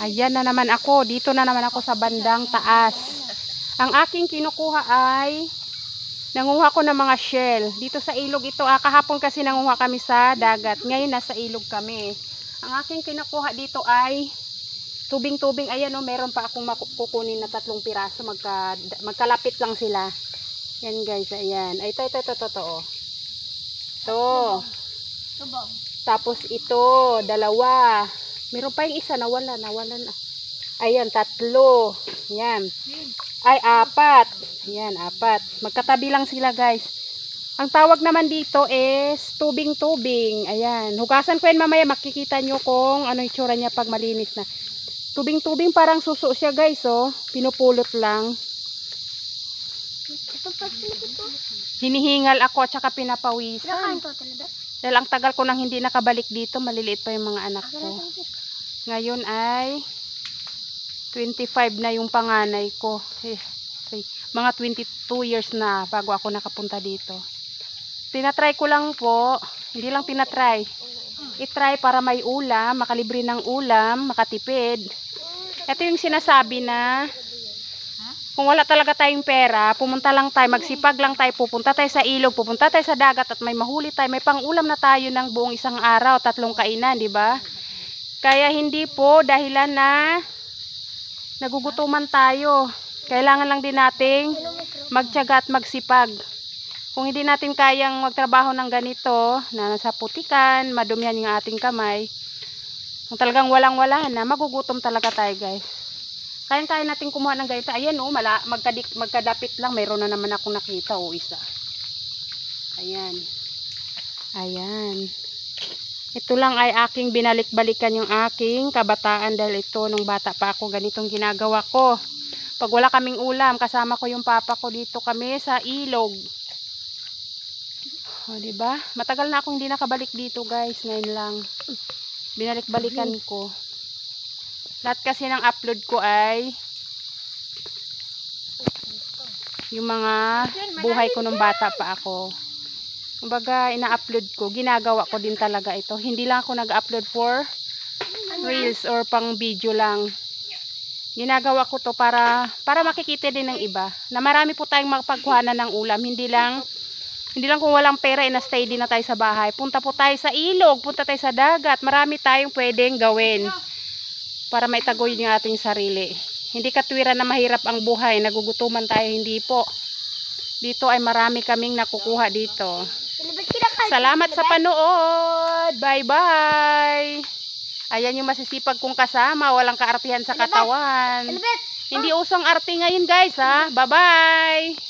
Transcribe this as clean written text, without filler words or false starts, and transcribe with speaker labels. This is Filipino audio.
Speaker 1: Ayan na naman ako. Dito na naman ako sa bandang taas. Ang aking kinukuha ay nanguha ko ng mga shell. Dito sa ilog ito. Kahapon kasi nanguha kami sa dagat. Ngayon nasa ilog kami. Ang aking kinukuha dito ay tubing-tubing. Ayan o, meron pa akong kukunin na 3 piraso. Magkalapit lang sila. Yan guys, ayan. Ay, ito. Ito. Tapos ito, 2. Meron pa yung isa, nawalan na. Ayan, 3. Yan. Ay, 4. Yan, 4. Magkatabi lang sila guys. Ang tawag naman dito is tubing-tubing. Ayan. Hugasan ko yan mamaya. Makikita nyo kung ano yung tsura niya pag malinis na. Tubing-tubing parang suso siya guys. Oh. Pinupulot lang. Hinihingal ako at saka pinapawisan. Dahil ang tagal ko nang hindi nakabalik dito. Maliliit pa yung mga anak ko. Ngayon ay 25 na yung panganay ko. Mga 22 years na bago ako nakapunta dito. Tinatry ko lang po. Hindi lang tinatry. I-try para may ulam, makalibre ng ulam, makatipid. Ito yung sinasabi na kung wala talaga tayong pera, pumunta lang tayo, magsipag lang tayo, pupunta tayo sa ilog, pupunta tayo sa dagat at may mahuli tayo, may pang-ulam na tayo ng buong isang araw, 3 kainan, di ba? Kaya hindi po dahilan na nagugutuman tayo. Kailangan lang din nating magtiyaga at magsipag. Kung hindi natin kayang magtrabaho ng ganito, na nasa putikan, madumihan yung ating kamay, kung talagang walang-wala na, magugutom talaga tayo guys. Kaya natin kumuha ng ganito. Ayan o, magkadapit lang. Mayroon na naman akong nakita o isa. Ayan. Ayan. Ito lang ay aking binalik-balikan yung aking kabataan dahil ito nung bata pa ako ganitong ginagawa ko. Pag wala kaming ulam, kasama ko yung papa ko dito kami sa ilog. O diba? Matagal na akong hindi nakabalik dito guys. Ngayon lang. Binalik-balikan ko. Lahat kasi ng upload ko ay yung mga buhay ko nung bata pa ako. Kumbaga, ina-upload ko. Ginagawa ko din talaga ito. Hindi lang ako nag-upload for reels or pang video lang. Ginagawa ko to para makikita din ng iba. Na marami po tayong makapagkuhanan ng ulam. Hindi lang kung walang pera, ina-stay din na tayo sa bahay. Punta po tayo sa ilog, punta tayo sa dagat. Marami tayong pwedeng gawin para maitagoy yung ating sarili. Hindi katwiran na mahirap ang buhay, nagugutuman tayo, hindi po. Dito ay marami kaming nakukuha dito. Salamat sa panood. Bye-bye. Ayan yung masisipag kong kasama, walang kaartihan sa katawan. Hindi usong arte ngayon guys ha. Bye-bye.